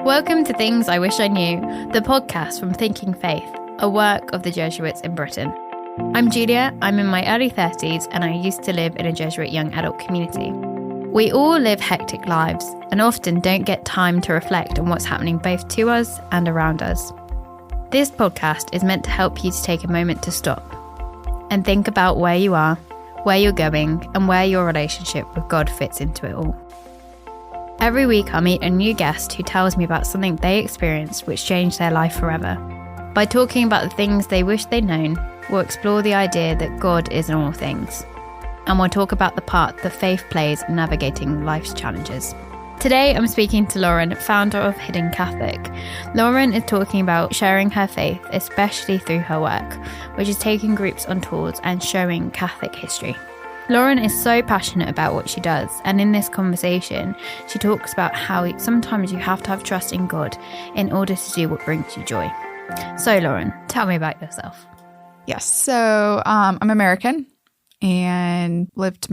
Welcome to Things I Wish I Knew, the podcast from Thinking Faith, a work of the Jesuits in Britain. I'm Julia, I'm in my early 30s, and I used to live in a Jesuit young adult community. We all live hectic lives and often don't get time to reflect on what's happening both to us and around us. This podcast is meant to help you to take a moment to stop and think about where you are, where you're going, and where your relationship with God fits into it all. Every week I'll meet a new guest who tells me about something they experienced which changed their life forever. By talking about the things they wish they'd known, we'll explore the idea that God is in all things. And we'll talk about the part that faith plays in navigating life's challenges. Today I'm speaking to Lauren, founder of Hidden Catholic. Lauren is talking about sharing her faith, especially through her work, which is taking groups on tours and showing Catholic history. Lauren is so passionate about what she does, and in this conversation, she talks about how sometimes you have to have trust in God in order to do what brings you joy. So, Lauren, tell me about yourself. Yes, so I'm American and lived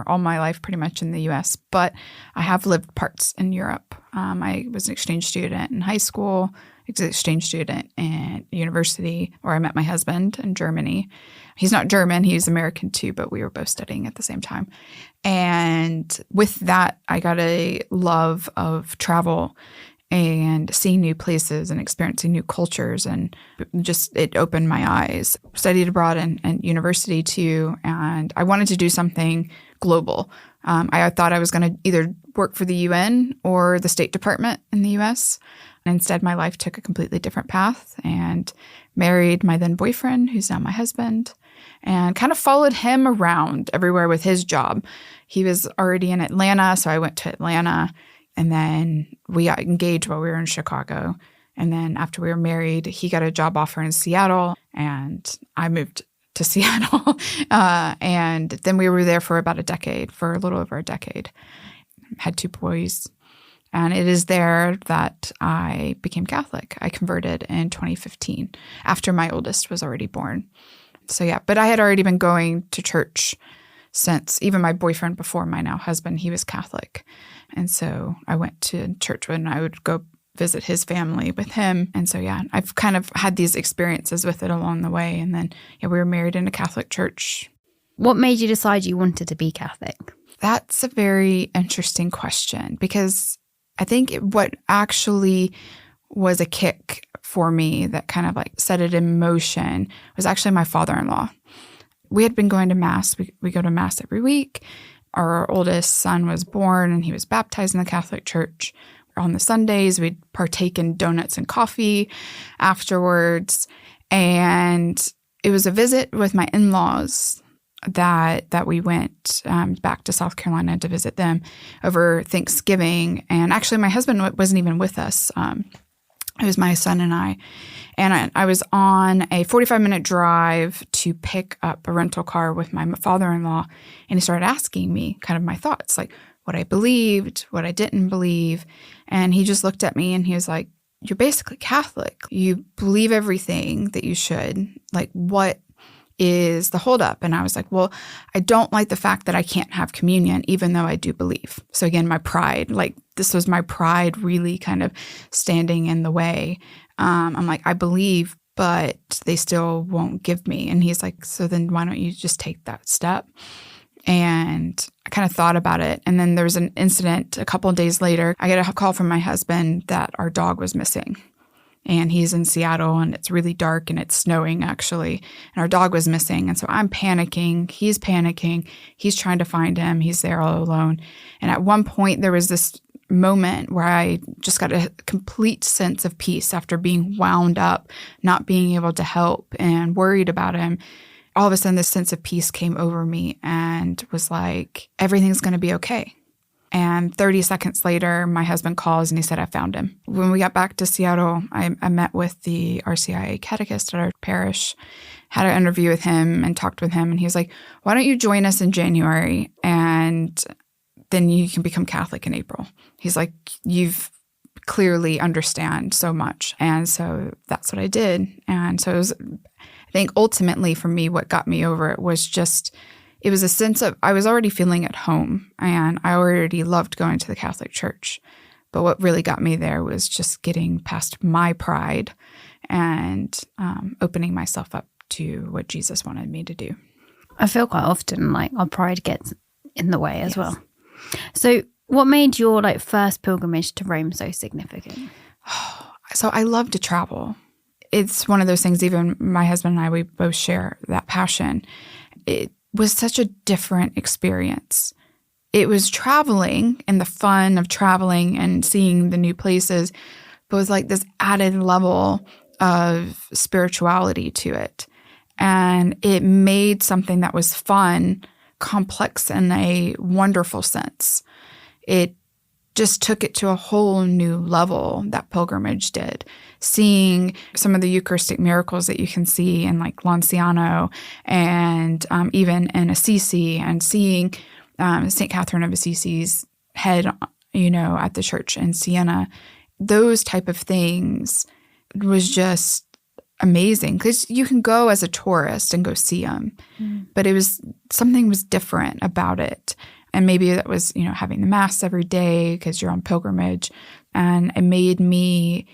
all my life pretty much in the U.S., but I have lived parts in Europe. I was an exchange student in high school, exchange student in university, where I met my husband in Germany. He's not German, he's American too, but we were both studying at the same time. And with that, I got a love of travel and seeing new places and experiencing new cultures, and just it opened my eyes. Studied abroad in university too, and I wanted to do something global. I thought I was going to either work for the UN or the State Department in the US. Instead, my life took a completely different path, and married my then boyfriend, who's now my husband, and kind of followed him around everywhere with his job. He was already in Atlanta, so I went to Atlanta, and then we got engaged while we were in Chicago. And then after we were married, he got a job offer in Seattle, and I moved to Seattle. And then we were there for about for a little over a decade. Had 2 boys. And it is there that I became Catholic. I converted in 2015 after my oldest was already born. So yeah, but I had already been going to church since even my boyfriend before my now husband, he was Catholic. And so I went to church when I would go visit his family with him. And so yeah, I've kind of had these experiences with it along the way. And then we were married in a Catholic church. What made you decide you wanted to be Catholic? That's a very interesting question, because I think what actually was a kick for me that kind of set it in motion was actually my father-in-law. We had been going to Mass. We go to Mass every week. Our oldest son was born and he was baptized in the Catholic Church. On the Sundays, we'd partake in donuts and coffee afterwards. And it was a visit with my in-laws that we went back to South Carolina to visit them over Thanksgiving. And actually, my husband wasn't even with us. It was my son and I. And I was on a 45-minute drive to pick up a rental car with my father-in-law. And he started asking me kind of my thoughts, like what I believed, what I didn't believe. And he just looked at me and he was like, "You're basically Catholic. You believe everything that you should. Like, what is the holdup?" And I was like, well, I don't like the fact that I can't have communion, even though I do believe. So again, my pride, this was my pride really kind of standing in the way. I'm like, I believe, but they still won't give me. And he's like, so then why don't you just take that step? And I kind of thought about it. And then there was an incident a couple of days later. I get a call from my husband that our dog was missing. And he's in Seattle, and it's really dark, and it's snowing, actually. And our dog was missing. And so I'm panicking. He's panicking. He's trying to find him. He's there all alone. And at one point, there was this moment where I just got a complete sense of peace after being wound up, not being able to help, and worried about him. All of a sudden, this sense of peace came over me and was like, everything's going to be okay. And 30 seconds later, my husband calls and he said, I found him. When we got back to Seattle, I met with the RCIA catechist at our parish, had an interview with him and talked with him. And he was like, why don't you join us in January and then you can become Catholic in April. He's like, you've clearly understand so much. And so that's what I did. And so it was, I think ultimately for me, what got me over it was just, it was a sense of, I was already feeling at home and I already loved going to the Catholic Church. But what really got me there was just getting past my pride and opening myself up to what Jesus wanted me to do. I feel quite often like our pride gets in the way as well. So what made your first pilgrimage to Rome so significant? So I love to travel. It's one of those things, even my husband and I, we both share that passion. It was such a different experience. It was traveling and the fun of traveling and seeing the new places, but it was like this added level of spirituality to it. And it made something that was fun complex in a wonderful sense. It just took it to a whole new level, that pilgrimage did. Seeing some of the Eucharistic miracles that you can see in Lanciano and even in Assisi, and seeing St. Catherine of Assisi's head, at the church in Siena, those type of things was just amazing, because you can go as a tourist and go see them, but something was different about it. And maybe that was, having the Mass every day because you're on pilgrimage. And it made me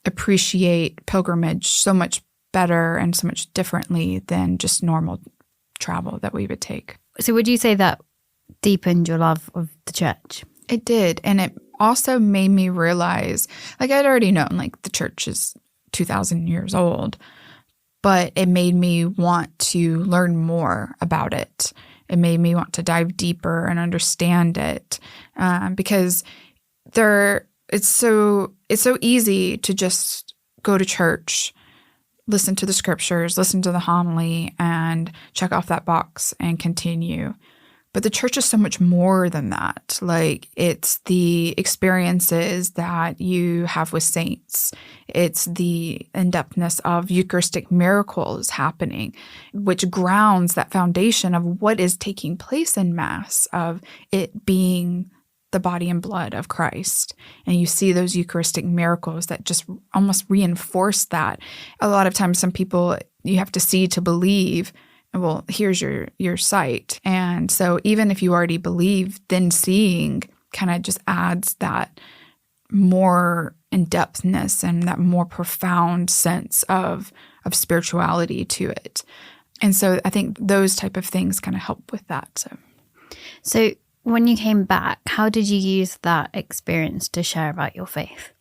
appreciate pilgrimage so much better and so much differently than just normal travel that we would take. So would you say that deepened your love of the church? It did. And it also made me realize, I'd already known, the church is 2,000 years old, but it made me want to learn more about it. It made me want to dive deeper and understand it, because it's so easy to just go to church, listen to the scriptures, listen to the homily, and check off that box and continue. But the church is so much more than that. It's the experiences that you have with saints. It's the in-depthness of Eucharistic miracles happening, which grounds that foundation of what is taking place in Mass, of it being the body and blood of Christ. And you see those Eucharistic miracles that just almost reinforce that. A lot of times, some people, you have to see to believe. Well, here's your sight. And so even if you already believe, then seeing kind of just adds that more in-depthness and that more profound sense of spirituality to it. And so I think those type of things kind of help with that. So when you came back, how did you use that experience to share about your faith?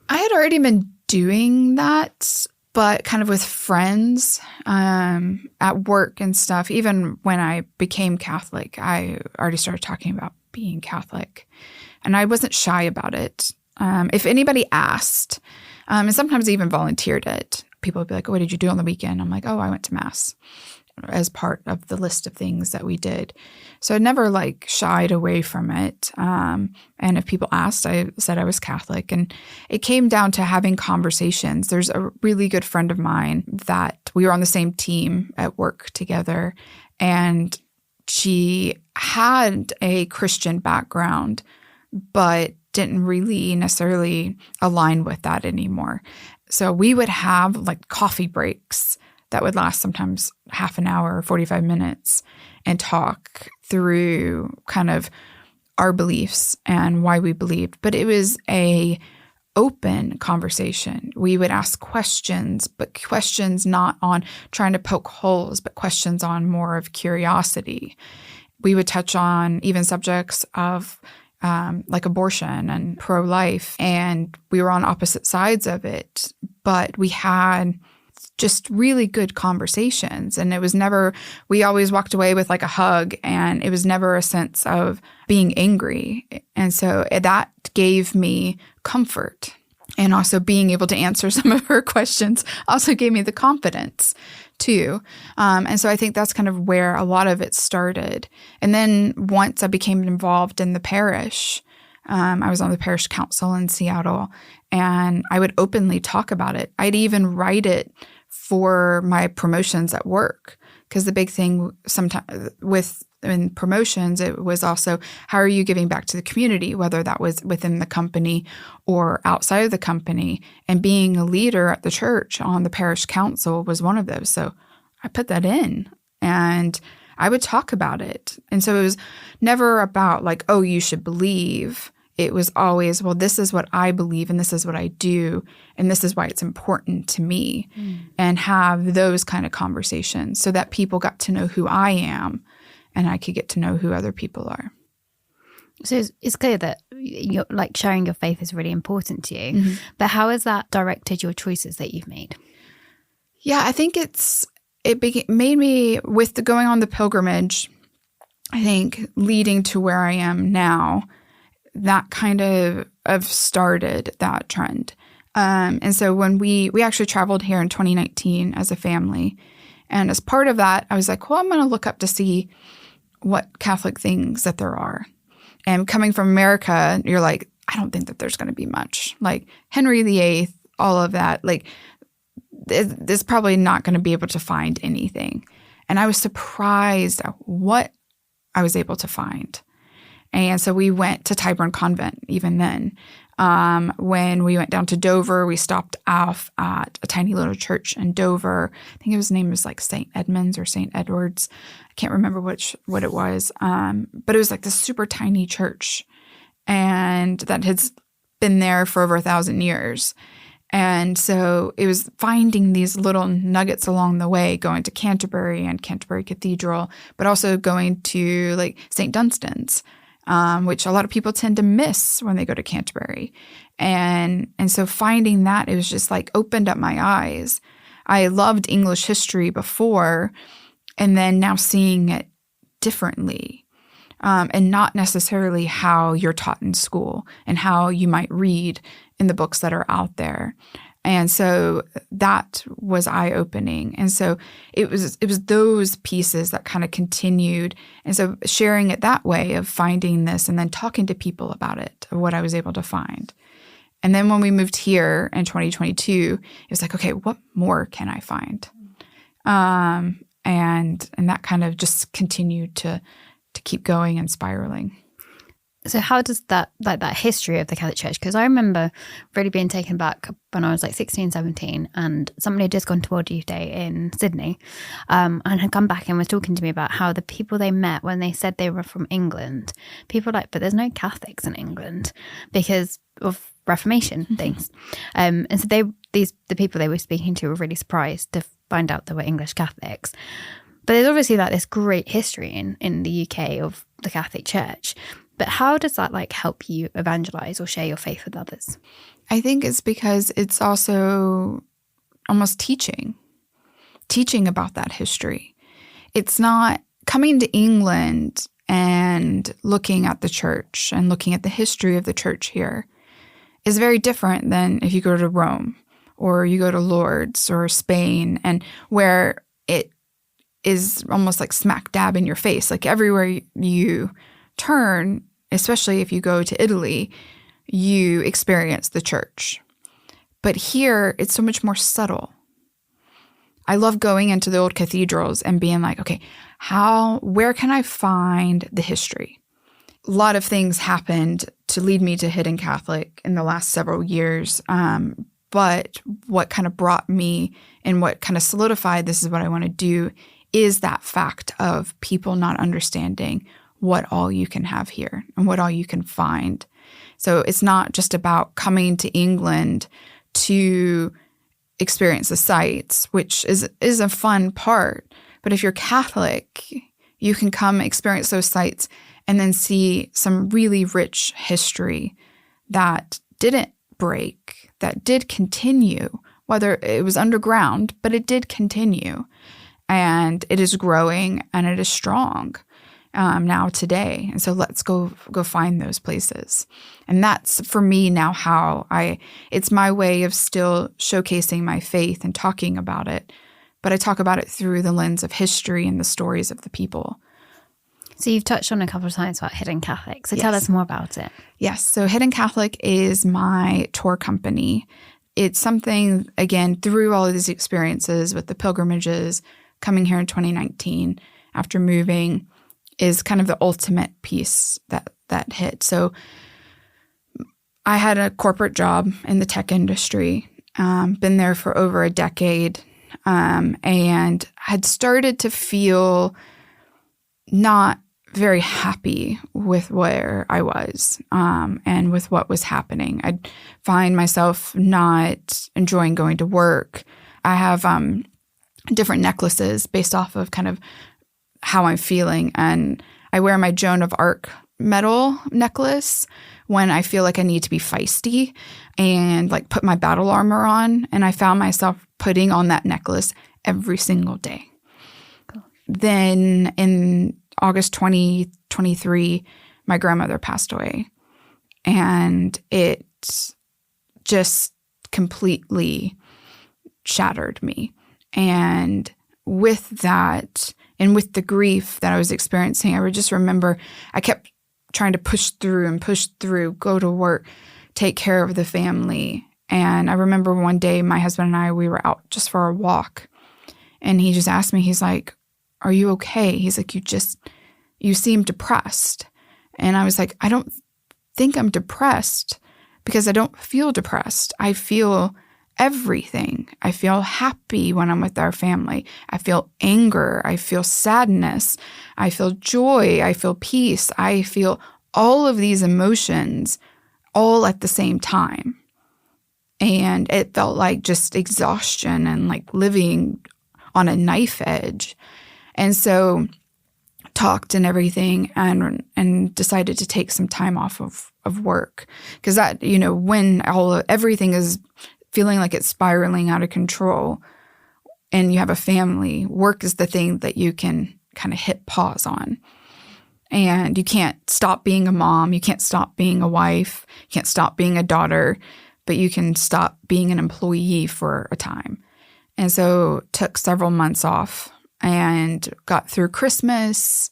I had already been doing that, but kind of with friends at work and stuff. Even when I became Catholic, I already started talking about being Catholic. And I wasn't shy about it. If anybody asked, and sometimes even volunteered it, people would be like, "Oh, what did you do on the weekend?" I'm like, "Oh, I went to Mass," as part of the list of things that we did. So I never shied away from it. And if people asked, I said I was Catholic. And it came down to having conversations. There's a really good friend of mine that we were on the same team at work together. And she had a Christian background, but didn't really necessarily align with that anymore. So we would have coffee breaks that would last sometimes half an hour, 45 minutes, and talk through kind of our beliefs and why we believed. But it was a open conversation. We would ask questions, but questions not on trying to poke holes, but questions on more of curiosity. We would touch on even subjects of abortion and pro-life, and we were on opposite sides of it, but we had just really good conversations. And it was never, we always walked away with a hug, and it was never a sense of being angry. And so that gave me comfort. And also being able to answer some of her questions also gave me the confidence too. And so I think that's kind of where a lot of it started. And then once I became involved in the parish, I was on the parish council in Seattle, and I would openly talk about it. I'd even write it for my promotions at work, because the big thing sometimes in promotions, it was also, how are you giving back to the community, whether that was within the company or outside of the company. And being a leader at the church on the parish council was one of those. So I put that in, and I would talk about it. And so it was never about oh, you should believe. it was always, well, this is what I believe and this is what I do and this is why it's important to me, and have those kind of conversations so that people got to know who I am and I could get to know who other people are. So it's clear that you're, like, sharing your faith is really important to you, but how has that directed your choices that you've made? Yeah, I think made me, with the going on the pilgrimage, I think leading to where I am now, that kind of started that trend. And so when we actually traveled here in 2019 as a family, and as part of that, I was like, well, I'm going to look up to see what Catholic things that there are. And coming from America, you're like, I don't think that there's going to be much. Like Henry VIII, all of that, like there's probably not going to be able to find anything. And I was surprised at what I was able to find. And so we went to Tyburn Convent even then. When we went down to Dover, we stopped off at a tiny little church in Dover. I think his name was like St. Edmunds or St. Edwards. I can't remember what it was. But it was like this super tiny church, and that has been there for over 1,000 years. And so it was finding these little nuggets along the way, going to Canterbury and Canterbury Cathedral, but also going to like St. Dunstan's, which a lot of people tend to miss when they go to Canterbury. And so finding that, it was just like opened up my eyes. I loved English history before, and then now seeing it differently, and not necessarily how you're taught in school and how you might read in the books that are out there. And so that was eye-opening. And so it was those pieces that kind of continued. And so sharing it that way of finding this and then talking to people about it, of what I was able to find. And then when we moved here in 2022, it was like, okay, what more can I find? And that kind of just continued to keep going and spiraling. So how does that history of the Catholic Church, because I remember really being taken back when I was like 16, 17, and somebody had just gone to World Youth Day in Sydney, and had come back and was talking to me about how the people they met when they said they were from England, people were like, but there's no Catholics in England because of Reformation things. And so the people they were speaking to were really surprised to find out they were English Catholics. But there's obviously like this great history in the UK of the Catholic Church. But how does that like help you evangelize or share your faith with others? I think it's because it's also almost teaching about that history. It's not coming to England and looking at the church and looking at the history of the church here is very different than if you go to Rome or you go to Lourdes or Spain, and where it is almost like smack dab in your face. Like everywhere you turn, especially if you go to Italy, you experience the church. But here, it's so much more subtle. I love going into the old cathedrals and being like, okay, where can I find the history? A lot of things happened to lead me to Hidden Catholic in the last several years. But what kind of brought me and what kind of solidified this is what I want to do is that fact of people not understanding what all you can have here and what all you can find. So it's not just about coming to England to experience the sites, which is a fun part. But if you're Catholic, you can come experience those sites and then see some really rich history that didn't break, that did continue, whether it was underground, but it did continue. And it is growing and it is strong now today. And so let's go find those places. And that's for me now it's my way of still showcasing my faith and talking about it. But I talk about it through the lens of history and the stories of the people. So you've touched on a couple of times about Hidden Catholic. So tell us more about it. Yes. So Hidden Catholic is my tour company. It's something, again, through all of these experiences with the pilgrimages, coming here in 2019 after moving, is kind of the ultimate piece that hit. So I had a corporate job in the tech industry, been there for over a decade, and had started to feel not very happy with where I was and with what was happening. I'd find myself not enjoying going to work. I have different necklaces based off of kind of how I'm feeling. And I wear my Joan of Arc medal necklace when I feel like I need to be feisty and like put my battle armor on. And I found myself putting on that necklace every single day. Cool. Then in August 2023, my grandmother passed away. And it just completely shattered me. And with that, and with the grief that I was experiencing, I would just remember I kept trying to push through, go to work, take care of the family. And I remember one day my husband and I, we were out just for a walk. And he just asked me, he's like, "Are you okay?" He's like, you seem depressed. And I was like, I don't think I'm depressed because I don't feel depressed. I feel everything. I feel happy when I'm with our family. I feel anger. I feel sadness. I feel joy. I feel peace. I feel all of these emotions all at the same time. And it felt like just exhaustion and like living on a knife edge. And so talked and everything and decided to take some time off of work. Because that, when everything is feeling like it's spiraling out of control and you have a family, work is the thing that you can kind of hit pause on. And you can't stop being a mom. You can't stop being a wife. You can't stop being a daughter, but you can stop being an employee for a time. And so took several months off and got through Christmas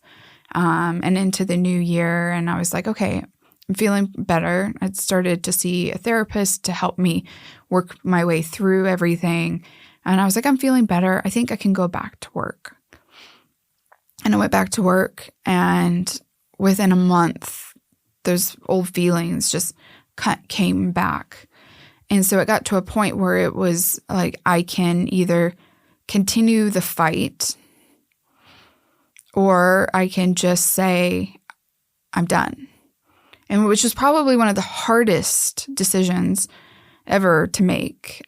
and into the new year. And I was like, okay, I'm feeling better. I started to see a therapist to help me work my way through everything. And I was like, I'm feeling better. I think I can go back to work. And I went back to work, and within a month, those old feelings just came back. And so it got to a point where it was like, I can either continue the fight or I can just say, I'm done. And which was probably one of the hardest decisions ever to make.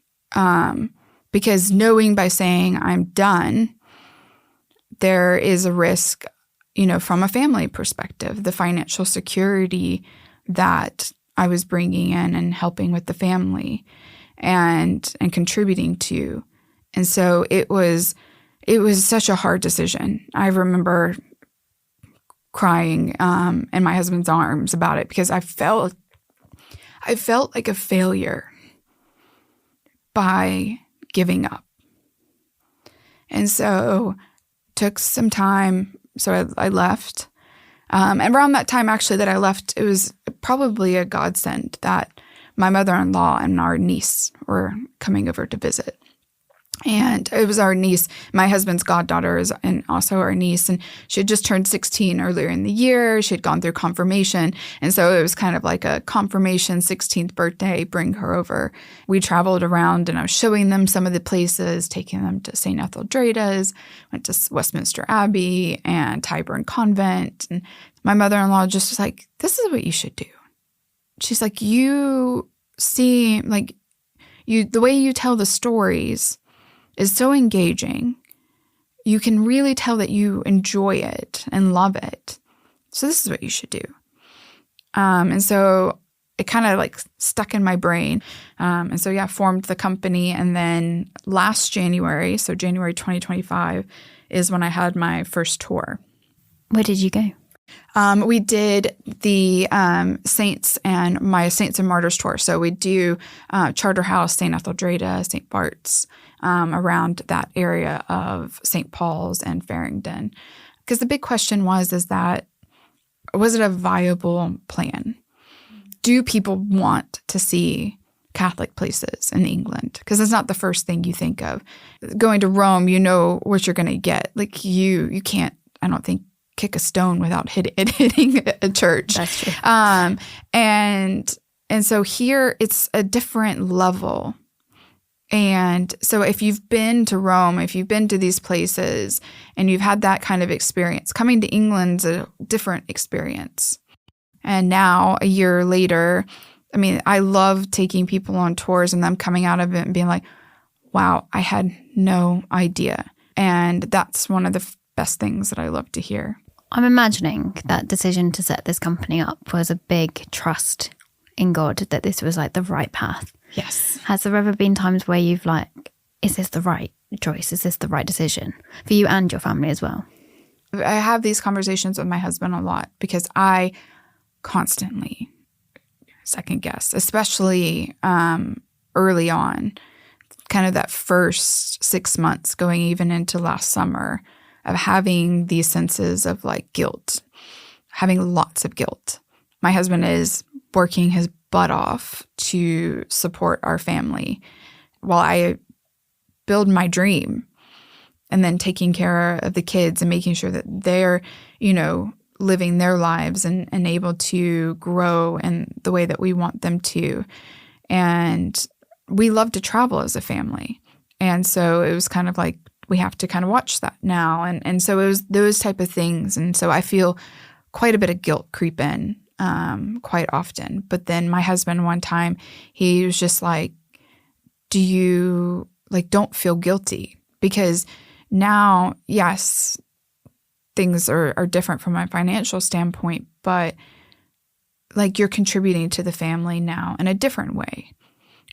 Because knowing by saying I'm done, there is a risk, from a family perspective, the financial security that I was bringing in and helping with the family and contributing to. And so it was such a hard decision. I remember crying in my husband's arms about it because I felt like a failure by giving up. And so took some time. So I left. And around that time, actually, that I left, it was probably a godsend that my mother-in-law and our niece were coming over to visit. And it was our niece, my husband's goddaughter, and also our niece. And she had just turned 16 earlier in the year. She had gone through confirmation. And so it was kind of like a confirmation 16th birthday, bring her over. We traveled around and I was showing them some of the places, taking them to St. Etheldrada's, went to Westminster Abbey and Tyburn Convent. And my mother-in-law just was like, this is what you should do. She's like, you seem like the way you tell the stories is so engaging. You can really tell that you enjoy it and love it. So this is what you should do. And so it kind of like stuck in my brain. And so, formed the company. And then last January, so January 2025, is when I had my first tour. Where did you go? We did the Saints and Martyrs tour. So we do Charterhouse, St. Etheldreda, St. Bart's, around that area of St. Paul's and Farringdon. Because the big question was it a viable plan? Do people want to see Catholic places in England? Because it's not the first thing you think of. Going to Rome, you know what you're going to get. Like you can't, I don't think, kick a stone without hitting a church. That's true. And so here it's a different level. And so if you've been to Rome, if you've been to these places and you've had that kind of experience, coming to England's a different experience. And now, a year later, I mean, I love taking people on tours and them coming out of it and being like, wow, I had no idea. And that's one of the best things that I love to hear. I'm imagining that decision to set this company up was a big trust in God, that this was like the right path. Yes. Has there ever been times where you've like, is this the right choice? Is this the right decision for you and your family as well? I have these conversations with my husband a lot because I constantly second guess, especially early on, kind of that first 6 months going even into last summer of having these senses of like guilt, having lots of guilt. My husband is working his butt off to support our family while I build my dream, and then taking care of the kids and making sure that they're, living their lives and able to grow in the way that we want them to. And we love to travel as a family. And so it was kind of like, we have to kind of watch that now. And so it was those type of things. And so I feel quite a bit of guilt creep in quite often. But then my husband one time, he was just like, don't feel guilty? Because now, yes, things are different from a financial standpoint, but like you're contributing to the family now in a different way.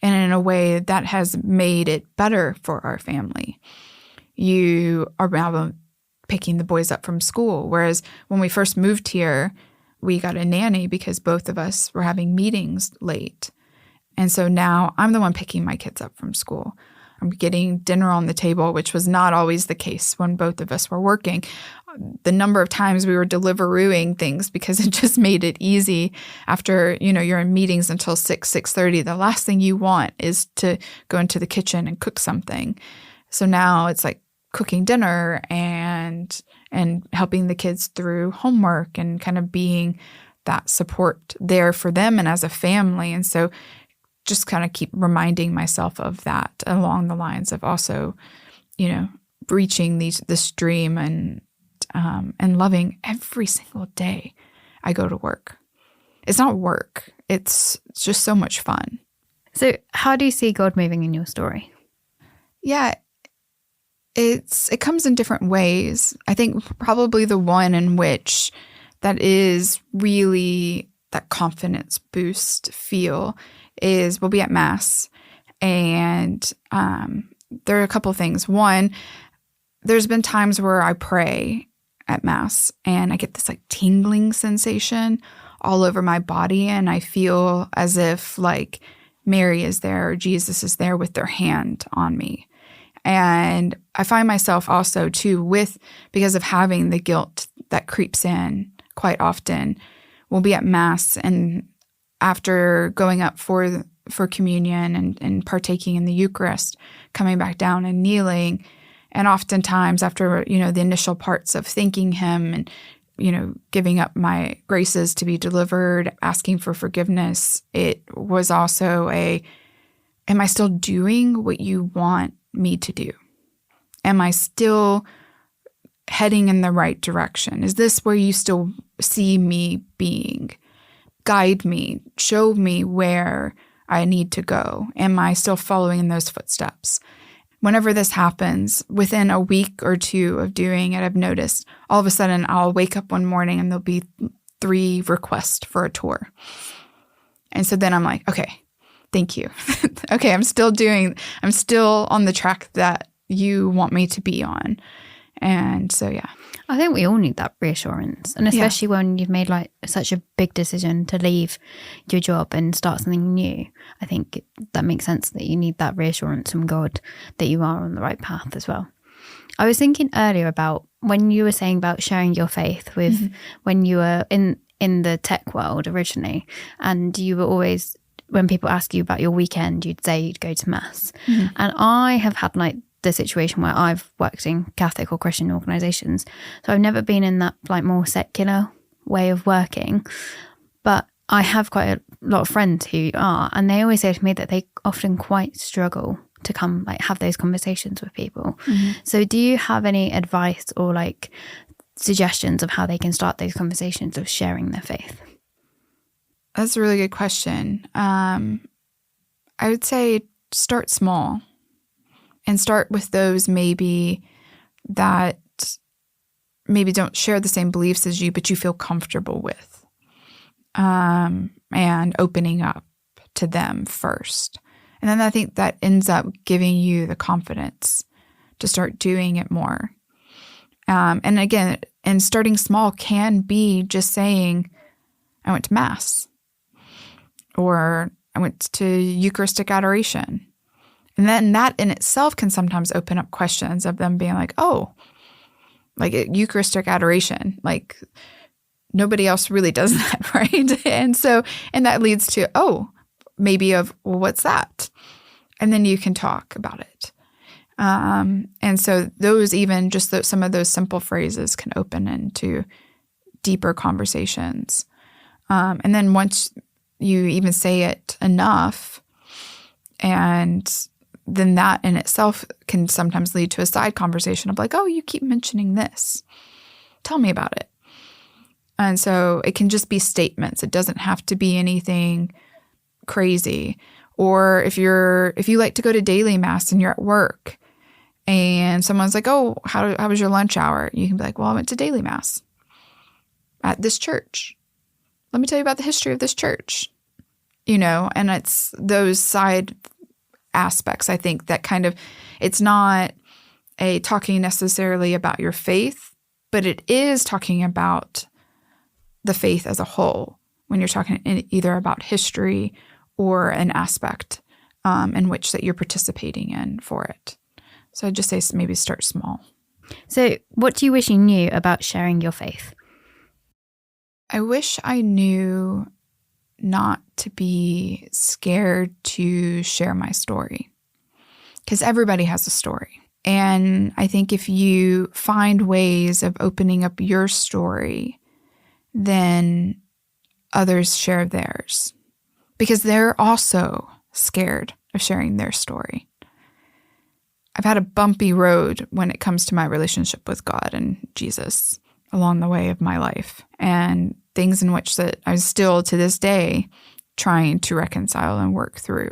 And in a way that has made it better for our family. You are now picking the boys up from school. Whereas when we first moved here, we got a nanny because both of us were having meetings late. And so now I'm the one picking my kids up from school. I'm getting dinner on the table, which was not always the case when both of us were working. The number of times we were Deliverooing things because it just made it easy. After, you're in meetings until 6:30, the last thing you want is to go into the kitchen and cook something. So now it's like cooking dinner and helping the kids through homework and kind of being that support there for them and as a family. And so just kind of keep reminding myself of that along the lines of also, reaching this dream and loving every single day I go to work. It's not work. It's just so much fun. So how do you see God moving in your story? Yeah, it comes in different ways. I think probably the one in which that is really that confidence boost feel is we'll be at Mass, and there are a couple of things. One, there's been times where I pray at Mass and I get this like tingling sensation all over my body, and I feel as if like Mary is there or Jesus is there with their hand on me. And I find myself also too because of having the guilt that creeps in quite often, we'll be at Mass, and after going up for communion and partaking in the Eucharist, coming back down and kneeling, and oftentimes after, the initial parts of thanking him and, giving up my graces to be delivered, asking for forgiveness, it was also am I still doing what you want me to do? Am I still heading in the right direction? Is this where you still see me being? Guide me, show me where I need to go. Am I still following in those footsteps? Whenever this happens, within a week or two of doing it, I've noticed all of a sudden I'll wake up one morning and there'll be 3 requests for a tour. And so then I'm like, okay, thank you. Okay, I'm still on the track that you want me to be on. And so, yeah. I think we all need that reassurance. And especially when you've made like such a big decision to leave your job and start something new, I think that makes sense that you need that reassurance from God that you are on the right path as well. I was thinking earlier about when you were saying about sharing your faith with when you were in the tech world originally, and you were always, when people ask you about your weekend, you'd say you'd go to Mass. And I have had like the situation where I've worked in Catholic or Christian organisations, so I've never been in that like more secular way of working, but I have quite a lot of friends who are, and they always say to me that they often quite struggle to come like have those conversations with people. Mm-hmm. So do you have any advice or like suggestions of how they can start those conversations of sharing their faith? That's a really good question. I would say start small and start with those maybe that maybe don't share the same beliefs as you, but you feel comfortable with, and opening up to them first. And then I think that ends up giving you the confidence to start doing it more. And again, and starting small can be just saying, I went to Mass, or I went to Eucharistic adoration. And then that in itself can sometimes open up questions of them being like, oh, like Eucharistic adoration, like nobody else really does that, right? And that leads to, oh, maybe well, what's that? And then you can talk about it. And so those, even just some of those simple phrases can open into deeper conversations. And then once you even say it enough, and then that in itself can sometimes lead to a side conversation of like, oh, you keep mentioning this. Tell me about it. And so it can just be statements. It doesn't have to be anything crazy. Or if you like to go to daily Mass and you're at work and someone's like, oh, how was your lunch hour? You can be like, well, I went to daily Mass at this church. Let me tell you about the history of this church. And it's those side aspects, I think, that kind of, it's not a talking necessarily about your faith, but it is talking about the faith as a whole when you're talking either about history or an aspect in which that you're participating in for it. So I'd just say maybe start small. So what do you wish you knew about sharing your faith? I wish I knew not to be scared to share my story, because everybody has a story. And I think if you find ways of opening up your story, then others share theirs, because they're also scared of sharing their story. I've had a bumpy road when it comes to my relationship with God and Jesus along the way of my life, and things in which that I'm still to this day trying to reconcile and work through.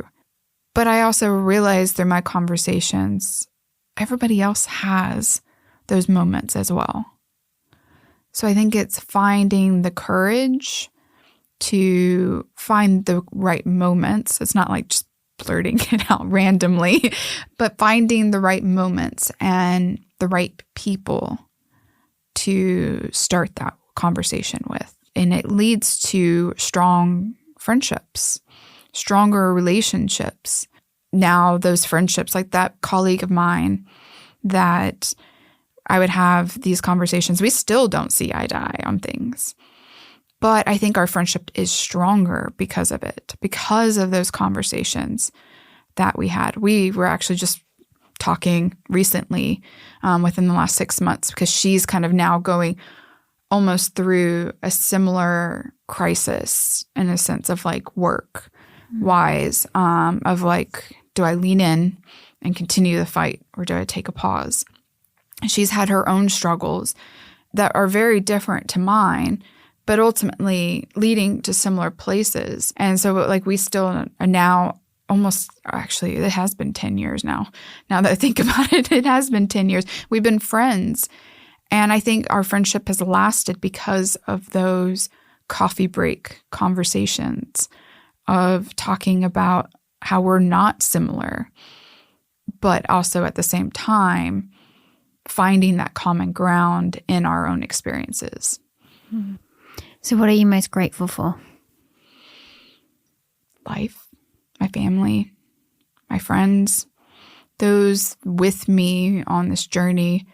But I also realized through my conversations, everybody else has those moments as well. So I think it's finding the courage to find the right moments. It's not like just blurting it out randomly, but finding the right moments and the right people to start that conversation with. And it leads to strong friendships, stronger relationships. Now, those friendships, like that colleague of mine that I would have these conversations, we still don't see eye to eye on things. But I think our friendship is stronger because of it, because of those conversations that we had. We were actually just talking recently within the last 6 months, because she's kind of now going almost through a similar crisis in a sense of like work wise, of like, do I lean in and continue the fight, or do I take a pause? And she's had her own struggles that are very different to mine, but ultimately leading to similar places. And so like we still are now almost, actually it has been 10 years now. Now that I think about it, it has been 10 years. We've been friends. And I think our friendship has lasted because of those coffee break conversations of talking about how we're not similar, but also at the same time, finding that common ground in our own experiences. So what are you most grateful for? Life, my family, my friends, those with me on this journey,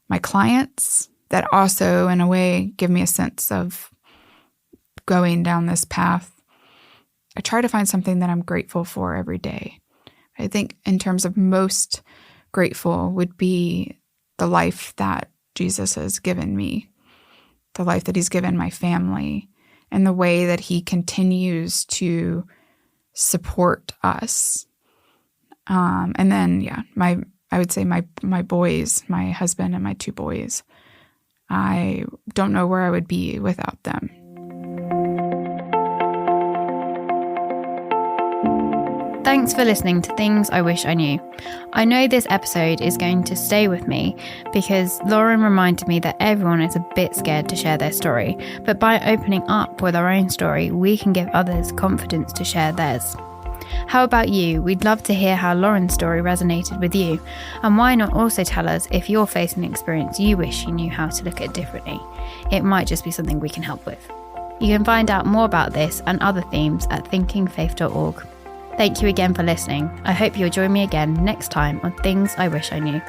my clients that also, in a way, give me a sense of going down this path. I try to find something that I'm grateful for every day. I think in terms of most grateful would be the life that Jesus has given me, the life that he's given my family, and the way that he continues to support us And then, I would say my boys, my husband and my 2 boys, I don't know where I would be without them. Thanks for listening to Things I Wish I Knew. I know this episode is going to stay with me because Lauren reminded me that everyone is a bit scared to share their story, but by opening up with our own story, we can give others confidence to share theirs. How about you? We'd love to hear how Lauren's story resonated with you. And why not also tell us if you're facing an experience you wish you knew how to look at differently? It might just be something we can help with. You can find out more about this and other themes at thinkingfaith.org. Thank you again for listening. I hope you'll join me again next time on Things I Wish I Knew.